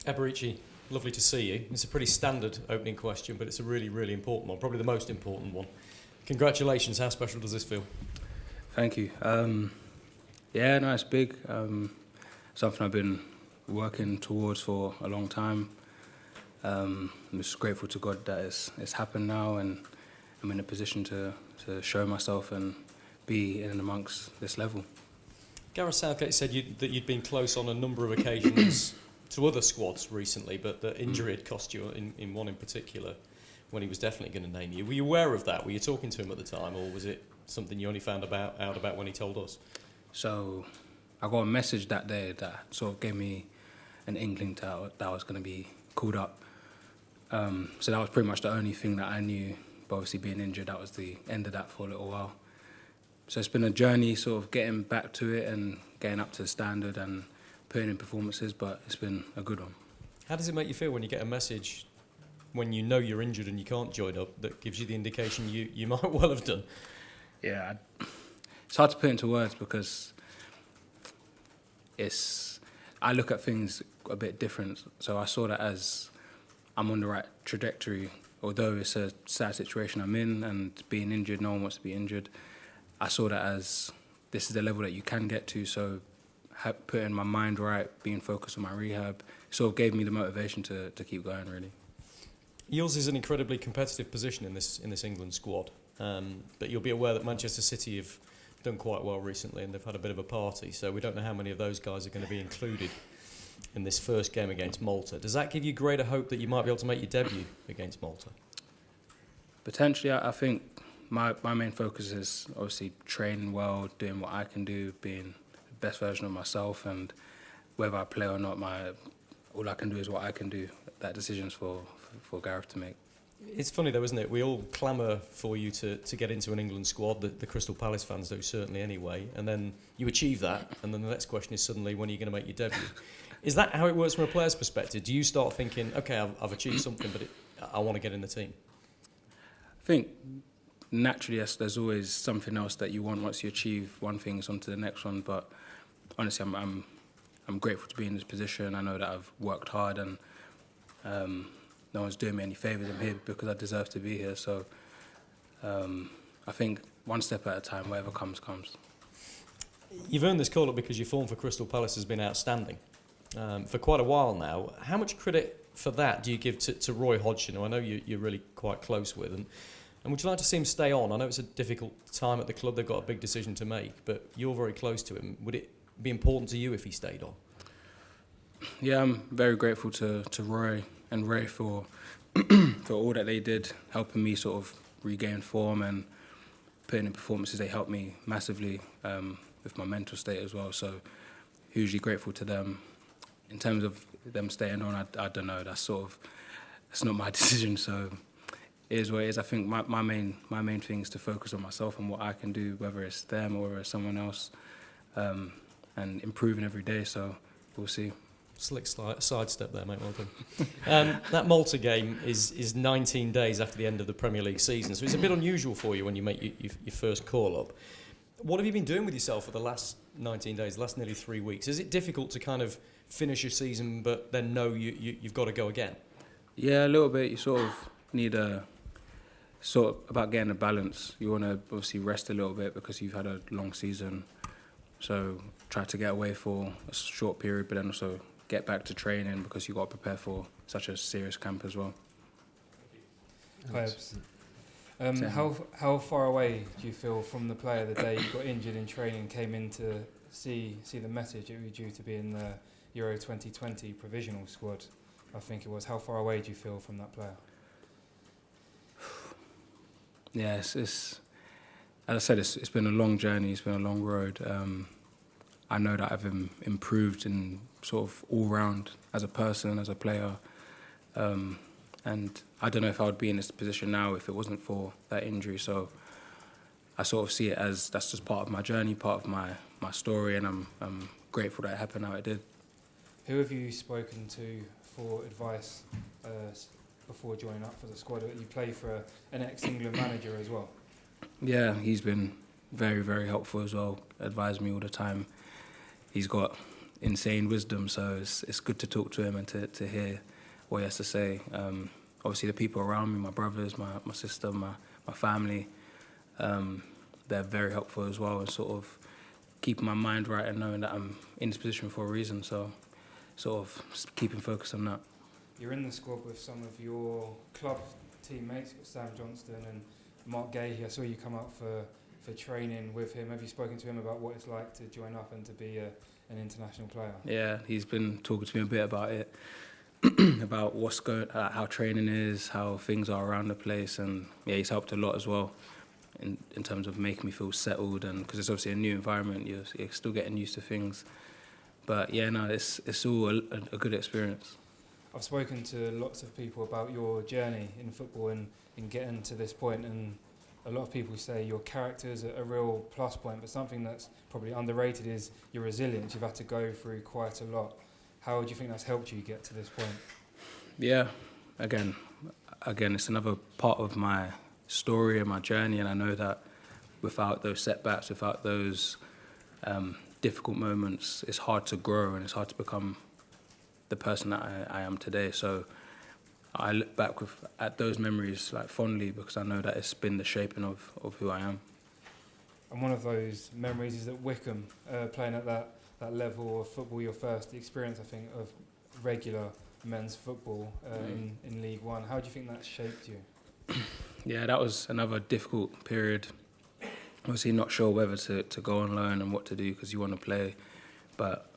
Eberechi, lovely to see you. It's a pretty standard opening question, but it's a really, really important one, probably the most important one. Congratulations, how special does this feel? Thank you. Yeah, no, it's big. Something I've been working towards for a long time. I'm just grateful to God that it's happened now, and I'm in a position to show myself and be in and amongst this level. Gareth Southgate said that you'd been close on a number of occasions to other squads recently, but that injury had cost you in one in particular when he was definitely going to name you. Were you aware of that? Were you talking to him at the time, or was it something you only found out about when he told us? So I got a message that day that sort of gave me an inkling that I was going to be called up. So that was pretty much the only thing that I knew. But obviously being injured, that was the end of that for a little while. So it's been a journey sort of getting back to it and getting up to the standard and putting in performances, but it's been a good one. How does it make you feel when you get a message when you know you're injured and you can't join up that gives you the indication you might well have done? Yeah, it's hard to put into words because I look at things a bit different. So I saw that as I'm on the right trajectory, although it's a sad situation I'm in and being injured, no one wants to be injured. I saw that as this is the level that you can get to, so putting my mind right, being focused on my rehab, sort of gave me the motivation to keep going, really. Yours is an incredibly competitive position in this England squad, but you'll be aware that Manchester City have done quite well recently and they've had a bit of a party, so we don't know how many of those guys are going to be included in this first game against Malta. Does that give you greater hope that you might be able to make your debut against Malta? Potentially, I think my main focus is obviously training well, doing what I can do, being the best version of myself, and whether I play or not, all I can do is what I can do. That decision's for Gareth to make. It's funny though, isn't it? We all clamour for you to get into an England squad, the Crystal Palace fans do certainly anyway, and then you achieve that, and then the next question is suddenly when are you going to make your debut? Is that how it works from a player's perspective? Do you start thinking, okay, I've achieved something, but I want to get in the team? I think naturally, yes, there's always something else that you want once you achieve one thing, it's on to the next one. But honestly, I'm grateful to be in this position. I know that I've worked hard, and no one's doing me any favours. I'm here because I deserve to be here. So I think one step at a time, whatever comes, comes. You've earned this call-up because your form for Crystal Palace has been outstanding for quite a while now. How much credit for that do you give to Roy Hodgson, who I know you're really quite close with? And would you like to see him stay on? I know it's a difficult time at the club. They've got a big decision to make, but you're very close to him. Would it be important to you if he stayed on? Yeah, I'm very grateful to Roy and Ray for for all that they did, helping me sort of regain form and putting in performances. They helped me massively with my mental state as well. So hugely grateful to them. In terms of them staying on, I don't know. That's not my decision. So it is what it is. I think my main thing is to focus on myself and what I can do, whether it's them or whether it's someone else, and improving every day. So we'll see. Slick sidestep there, mate. Well done. That Malta game is 19 days after the end of the Premier League season, so it's a bit unusual for you when you make your first call-up. What have you been doing with yourself for the last 19 days, the last nearly 3 weeks? Is it difficult to kind of finish your season but then know you've got to go again? Yeah, a little bit. You sort of need about getting a balance. You want to obviously rest a little bit because you've had a long season, so try to get away for a short period, but then also get back to training because you've got to prepare for such a serious camp as well. How far away do you feel from the player the day you got injured in training, came in to see the message that you were due to be in the Euro 2020 provisional squad, I think it was? How far away do you feel from that player? Yeah, it's as I said, it's been a long journey, it's been a long road. I know that I've improved in sort of all round as a person, as a player. And I don't know if I would be in this position now if it wasn't for that injury. So I sort of see it as that's just part of my journey, part of my story, and I'm grateful that it happened how it did. Who have you spoken to for advice before joining up for the squad? You play for an ex-England manager as well. Yeah, he's been very, very helpful as well, advised me all the time. He's got insane wisdom. So it's good to talk to him and to hear what he has to say. Obviously, the people around me, my brothers, my sister, my family, they're very helpful as well, and sort of keeping my mind right and knowing that I'm in this position for a reason. So sort of keeping focused on that. You're in the squad with some of your club teammates, Sam Johnston and Mark Guehi. I saw you come up for training with him. Have you spoken to him about what it's like to join up and to be an international player? Yeah, he's been talking to me a bit about it, about what's how training is, how things are around the place, and yeah, he's helped a lot as well in terms of making me feel settled, and because it's obviously a new environment, you're still getting used to things. But yeah, no, it's all a good experience. I've spoken to lots of people about your journey in football and in getting to this point, and a lot of people say your character is a real plus point, but something that's probably underrated is your resilience. You've had to go through quite a lot. How do you think that's helped you get to this point? Yeah, again, it's another part of my story and my journey, and I know that without those setbacks, without those difficult moments, it's hard to grow and it's hard to become the person that I am today. So I look back at those memories like fondly, because I know that it's been the shaping of who I am. And one of those memories is at Wycombe, playing at that level of football, your first experience, I think, of regular men's football in League One. How do you think that shaped you? Yeah, that was another difficult period. Obviously not sure whether to go on loan and what to do because you want to play, but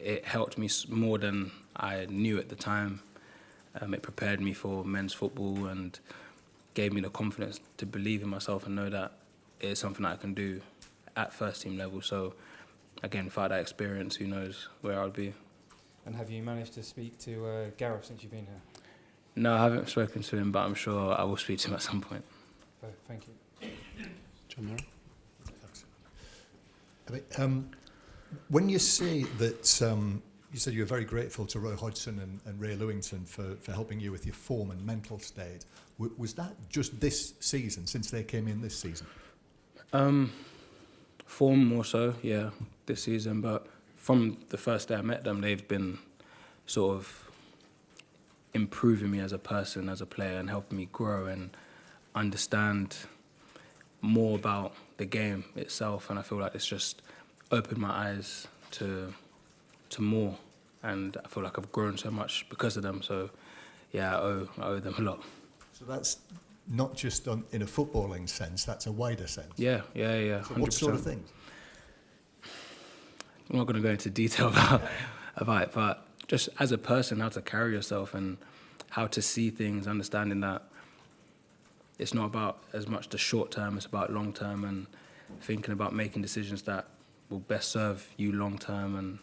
it helped me more than I knew at the time. It prepared me for men's football and gave me the confidence to believe in myself and know that it's something that I can do at first team level. So again, without that experience, who knows where I'd be. And have you managed to speak to Gareth since you've been here? No, I haven't spoken to him, but I'm sure I will speak to him at some point. Oh, thank you. John Murray. Thanks. When you say that, you said you were very grateful to Roy Hodgson and Ray Lewington for helping you with your form and mental state. Was that just this season, since they came in this season? Form more so, yeah, this season. But from the first day I met them, they've been sort of improving me as a person, as a player, and helping me grow and understand more about the game itself. And I feel like it's just opened my eyes to more, and I feel like I've grown so much because of them. So yeah, I owe them a lot. So that's not just in a footballing sense, that's a wider sense. Yeah. So 100%. what sort of things? I'm not going to go into detail about it, but just as a person, how to carry yourself and how to see things, understanding that it's not about as much the short term, it's about long term, and thinking about making decisions that will best serve you long term. And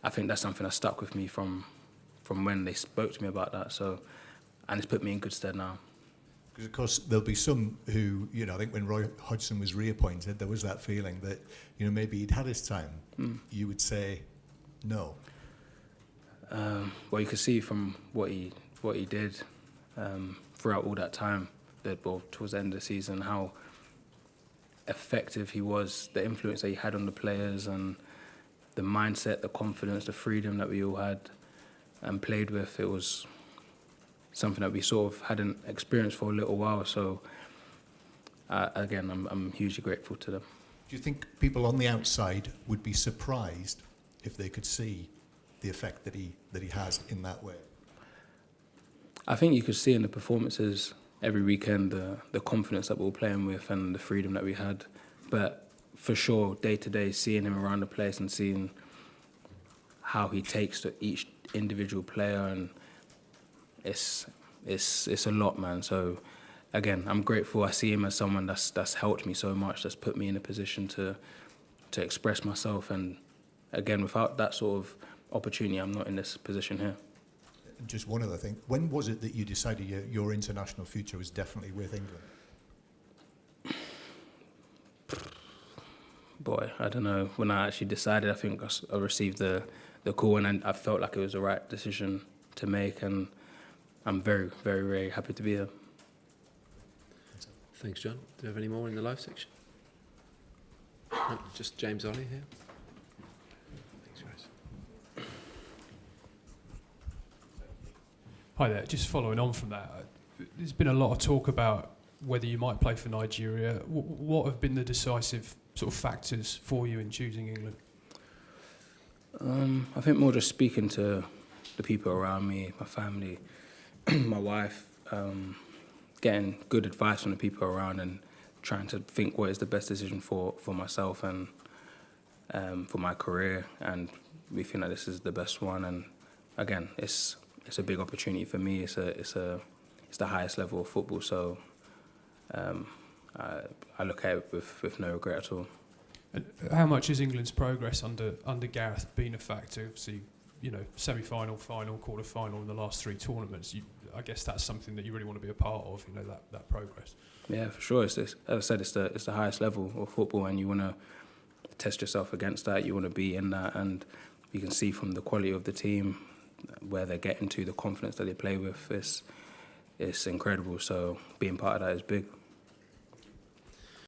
I think that's something that stuck with me from when they spoke to me about that. So, and it's put me in good stead now. Because, of course, there'll be some who, I think when Roy Hodgson was reappointed, there was that feeling that, maybe he'd had his time. You would say no. Well, you could see from what he did throughout all that time, towards the end of the season, how effective he was, the influence that he had on the players, and the mindset, the confidence, the freedom that we all had and played with. It was something that we sort of hadn't experienced for a little while. So again, I'm hugely grateful to them. Do you think people on the outside would be surprised if they could see the effect that he has in that way? I think you could see in the performances every weekend the confidence that we were playing with and the freedom that we had. But for sure, day to day, seeing him around the place and seeing how he takes to each individual player, and it's a lot, man. So again, I'm grateful. I see him as someone that's helped me so much, that's put me in a position to express myself. And again, without that sort of opportunity, I'm not in this position here. Just one other thing. When was it that you decided your international future was definitely with England? Boy, I don't know. When I actually decided, I think I received the call, and I felt like it was the right decision to make, and I'm very, very, very happy to be here. Thanks, John. Do you have any more in the live section? No, just James Ollie here. Thanks, guys. Hi there. Just following on from that, there's been a lot of talk about whether you might play for Nigeria. What have been the decisive sort of factors for you in choosing England? I think more just speaking to the people around me, my family, my wife, getting good advice from the people around and trying to think what is the best decision for myself and for my career. And we think that this is the best one. And again, it's a big opportunity for me. It's the highest level of football. So I look at it with no regret at all. And how much has England's progress under Gareth been a factor? Obviously, semi-final, final, quarter-final in the last 3 tournaments. I guess that's something that you really want to be a part of. That progress. Yeah, for sure. As I said, it's the highest level of football, and you want to test yourself against that. You want to be in that, and you can see from the quality of the team where they're getting to, the confidence that they play with. It's incredible. So being part of that is big.